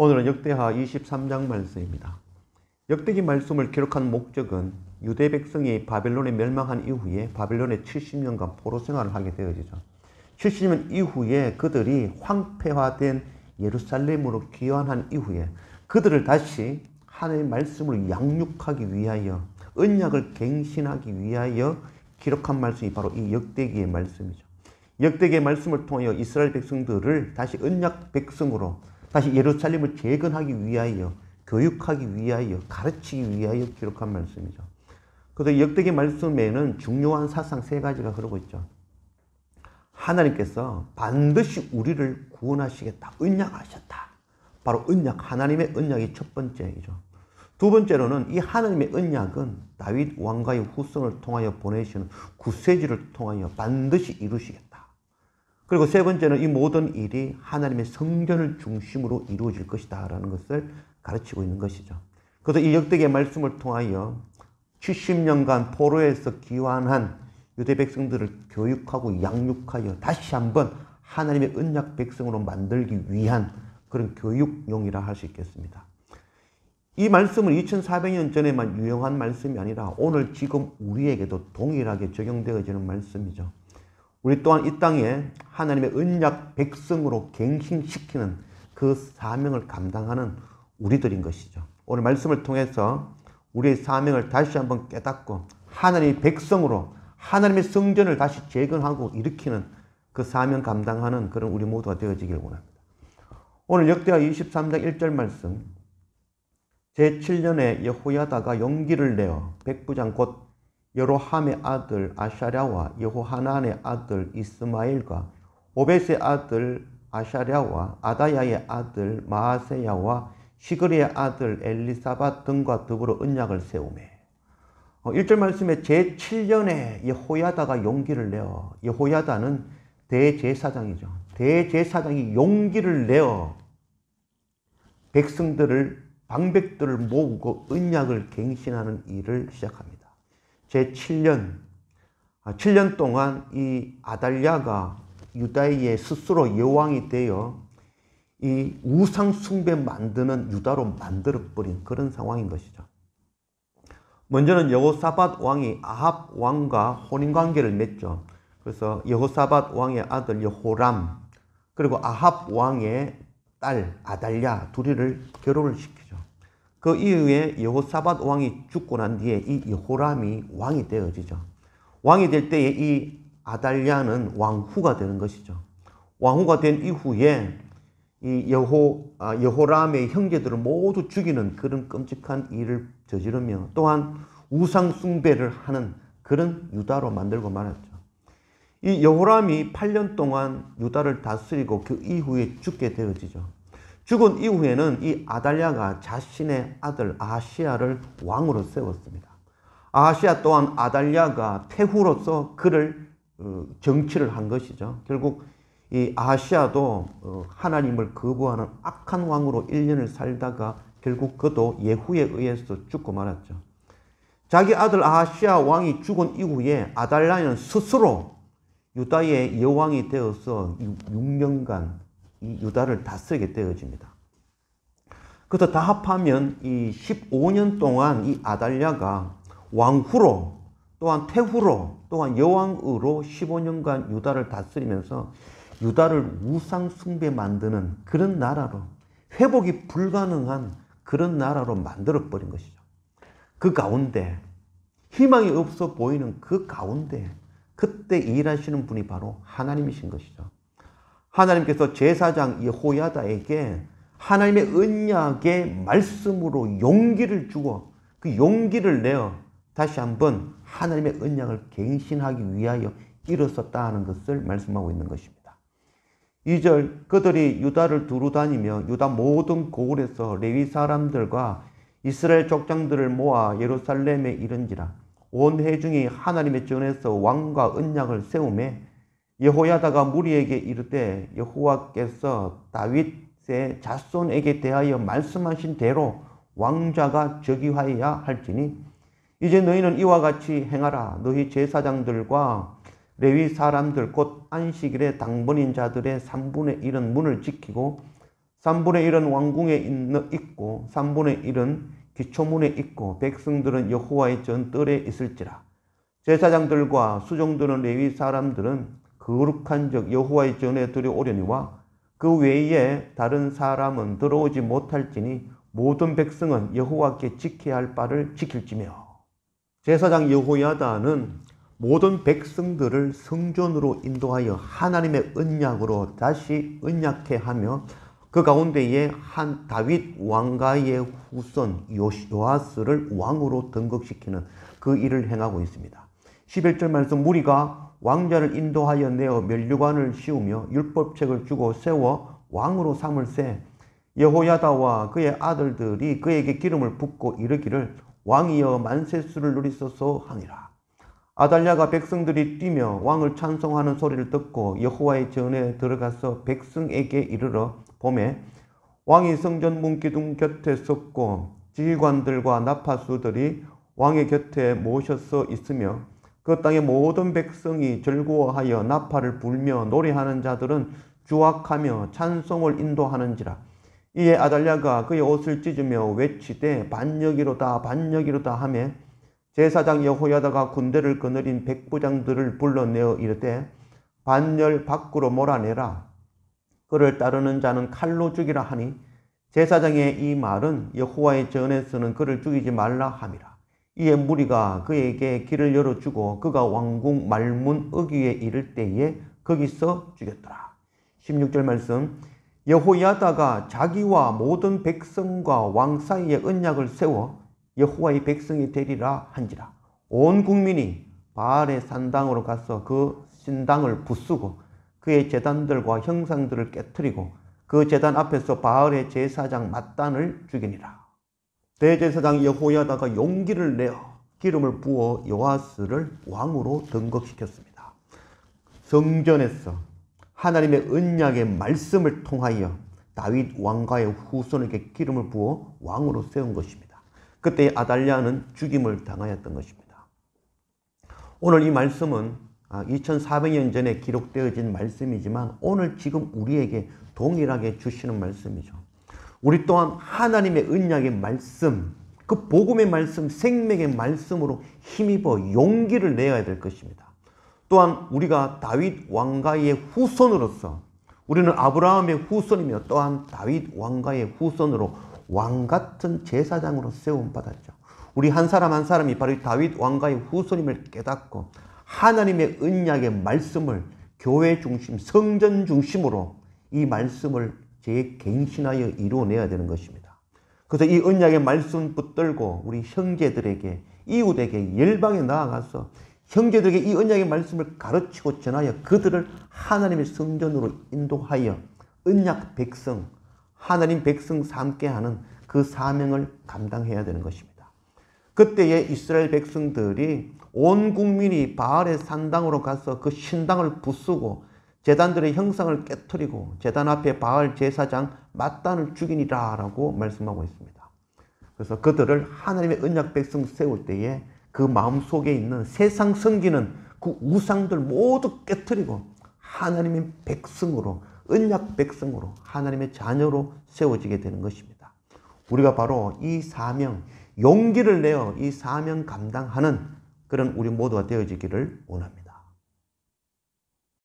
오늘은 역대하 23장 말씀입니다. 역대기 말씀을 기록한 목적은 유대 백성이 바벨론에 멸망한 이후에 바벨론에 70년간 포로 생활을 하게 되어지죠. 70년 이후에 그들이 황폐화된 예루살렘으로 귀환한 이후에 그들을 다시 하나님의 말씀으로 양육하기 위하여 언약을 갱신하기 위하여 기록한 말씀이 바로 이 역대기의 말씀이죠. 역대기의 말씀을 통하여 이스라엘 백성들을 다시 언약 백성으로 다시 예루살렘을 재건하기 위하여 교육하기 위하여 가르치기 위하여 기록한 말씀이죠. 그래서 역대기 말씀에는 중요한 사상 세 가지가 흐르고 있죠. 하나님께서 반드시 우리를 구원하시겠다. 언약하셨다. 바로 언약, 하나님의 언약이 첫 번째이죠. 두 번째로는 이 하나님의 언약은 다윗 왕가의 후손을 통하여 보내시는 구세주를 통하여 반드시 이루시겠다. 그리고 세 번째는 이 모든 일이 하나님의 성전을 중심으로 이루어질 것이다 라는 것을 가르치고 있는 것이죠. 그래서 이 역대기의 말씀을 통하여 70년간 포로에서 귀환한 유대 백성들을 교육하고 양육하여 다시 한번 하나님의 언약 백성으로 만들기 위한 그런 교육용이라 할 수 있겠습니다. 이 말씀은 2400년 전에만 유용한 말씀이 아니라 오늘 지금 우리에게도 동일하게 적용되어지는 말씀이죠. 우리 또한 이 땅에 하나님의 언약 백성으로 갱신시키는 그 사명을 감당하는 우리들인 것이죠. 오늘 말씀을 통해서 우리의 사명을 다시 한번 깨닫고 하나님의 백성으로 하나님의 성전을 다시 재건하고 일으키는 그 사명 감당하는 그런 우리 모두가 되어지길 원합니다. 오늘 역대하 23장 1절 말씀, 제7년에 여호야다가 용기를 내어 백부장 곧 여로함의 아들 아샤랴와 여호하난의 아들 이스마엘과 오벳의 아들 아샤랴와 아다야의 아들 마아세야와 시그리의 아들 엘리사밧 등과 더불어 언약을 세우매. 1절 말씀에 제7년에 여호야다가 용기를 내어, 여호야다는 대제사장이죠. 대제사장이 용기를 내어 백성들을, 방백들을 모으고 언약을 갱신하는 일을 시작합니다. 제7년, 7년 동안 이 아달랴가 유다의 스스로 여왕이 되어 이 우상 숭배 만드는 유다로 만들어버린 그런 상황인 것이죠. 먼저는 여호사밧 왕이 아합 왕과 혼인관계를 맺죠. 그래서 여호사밧 왕의 아들 여호람 그리고 아합 왕의 딸 아달랴 둘이를 결혼을 시키죠. 그 이후에 여호사밧 왕이 죽고 난 뒤에 이 여호람이 왕이 되어지죠. 왕이 될 때에 이 아달랴는 왕후가 되는 것이죠. 왕후가 된 이후에 이 여호람의 형제들을 모두 죽이는 그런 끔찍한 일을 저지르며 또한 우상 숭배를 하는 그런 유다로 만들고 말았죠. 이 여호람이 8년 동안 유다를 다스리고 그 이후에 죽게 되어지죠. 죽은 이후에는 이 아달랴가 자신의 아들 아하시야를 왕으로 세웠습니다. 아하시야 또한 아달랴가 태후로서 그를 정치를 한 것이죠. 결국 이 아하시야도 하나님을 거부하는 악한 왕으로 1년을 살다가 결국 그도 예후에 의해서 죽고 말았죠. 자기 아들 아하시야 왕이 죽은 이후에 아달랴는 스스로 유다의 여왕이 되어서 6년간 이 유다를 다스리게 되어집니다. 그래서 다 합하면 이 15년 동안 이 아달랴가 왕후로 또한 태후로 또한 여왕으로 15년간 유다를 다스리면서 유다를 우상 숭배 만드는 그런 나라로, 회복이 불가능한 그런 나라로 만들어버린 것이죠. 그 가운데 희망이 없어 보이는 그 가운데 그때 일하시는 분이 바로 하나님이신 것이죠. 하나님께서 제사장 여호야다에게 하나님의 언약의 말씀으로 용기를 주고 그 용기를 내어 다시 한번 하나님의 언약을 갱신하기 위하여 일어섰다 하는 것을 말씀하고 있는 것입니다. 2절, 그들이 유다를 두루 다니며 유다 모든 고을에서 레위 사람들과 이스라엘 족장들을 모아 예루살렘에 이른지라. 온 회중이 하나님의 전에서 왕과 언약을 세우매 여호야다가 무리에게 이르되 여호와께서 다윗의 자손에게 대하여 말씀하신 대로 왕자가 즉위하여야 할지니 이제 너희는 이와 같이 행하라. 너희 제사장들과 레위 사람들 곧 안식일에 당번인 자들의 3분의 1은 문을 지키고 3분의 1은 왕궁에 있고 3분의 1은 기초문에 있고 백성들은 여호와의 전뜰에 있을지라. 제사장들과 수종드는 레위 사람들은 거룩한 적 여호와의 전에 들여오려니와 그 외에 다른 사람은 들어오지 못할지니 모든 백성은 여호와께 지켜야 할 바를 지킬지며. 제사장 여호야다는 모든 백성들을 성전으로 인도하여 하나님의 언약으로 다시 언약케 하며 그 가운데에 한 다윗 왕가의 후손 요아스를 왕으로 등극시키는 그 일을 행하고 있습니다. 11절 말씀, 무리가 왕자를 인도하여 내어 면류관을 씌우며 율법책을 주고 세워 왕으로 삼을세 여호야다와 그의 아들들이 그에게 기름을 붓고 이르기를 왕이여 만세수를 누리소서 하니라. 아달랴가 백성들이 뛰며 왕을 찬송하는 소리를 듣고 여호와의 전에 들어가서 백성에게 이르러 보매 왕이 성전 문기둥 곁에 섰고 지휘관들과 나파수들이 왕의 곁에 모셔서 있으며 그 땅의 모든 백성이 즐거워하여 나팔을 불며 노래하는 자들은 주악하며 찬송을 인도하는지라. 이에 아달랴가 그의 옷을 찢으며 외치되 반역이로다 반역이로다 하며 제사장 여호야다가 군대를 거느린 백부장들을 불러내어 이르되 반열 밖으로 몰아내라. 그를 따르는 자는 칼로 죽이라 하니 제사장의 이 말은 여호와의 전에서는 그를 죽이지 말라 함이라. 이에 무리가 그에게 길을 열어주고 그가 왕궁 말문 어귀에 이를 때에 거기서 죽였더라. 16절 말씀, 여호야다가 자기와 모든 백성과 왕 사이에 언약을 세워 여호와의 백성이 되리라 한지라. 온 국민이 바알의 산당으로 가서 그 신당을 부수고 그의 제단들과 형상들을 깨뜨리고 그 제단 앞에서 바알의 제사장 맏단을 죽이니라. 대제사장 여호야다가 용기를 내어 기름을 부어 요아스를 왕으로 등극시켰습니다. 성전에서 하나님의 언약의 말씀을 통하여 다윗 왕가의 후손에게 기름을 부어 왕으로 세운 것입니다. 그때 아달랴는 죽임을 당하였던 것입니다. 오늘 이 말씀은 2400년 전에 기록되어진 말씀이지만 오늘 지금 우리에게 동일하게 주시는 말씀이죠. 우리 또한 하나님의 언약의 말씀, 그 복음의 말씀, 생명의 말씀으로 힘입어 용기를 내야 될 것입니다. 또한 우리가 다윗 왕가의 후손으로서 우리는 아브라함의 후손이며 또한 다윗 왕가의 후손으로 왕같은 제사장으로 세움받았죠. 우리 한 사람 한 사람이 바로 다윗 왕가의 후손임을 깨닫고 하나님의 언약의 말씀을 교회 중심, 성전 중심으로 이 말씀을 재갱신하여 이루어내야 되는 것입니다. 그래서 이 언약의 말씀 붙들고 우리 형제들에게, 이웃에게, 열방에 나아가서 형제들에게 이 언약의 말씀을 가르치고 전하여 그들을 하나님의 성전으로 인도하여 언약 백성, 하나님 백성 삼게 하는 그 사명을 감당해야 되는 것입니다. 그때에 이스라엘 백성들이 온 국민이 바알의 산당으로 가서 그 신당을 부수고 제단들의 형상을 깨뜨리고 제단 앞에 바알 제사장 맏단을 죽이니라 라고 말씀하고 있습니다. 그래서 그들을 하나님의 언약 백성 세울 때에 그 마음속에 있는 세상 섬기는 그 우상들 모두 깨뜨리고 하나님의 백성으로, 언약 백성으로, 하나님의 자녀로 세워지게 되는 것입니다. 우리가 바로 이 사명, 용기를 내어 이 사명 감당하는 그런 우리 모두가 되어지기를 원합니다.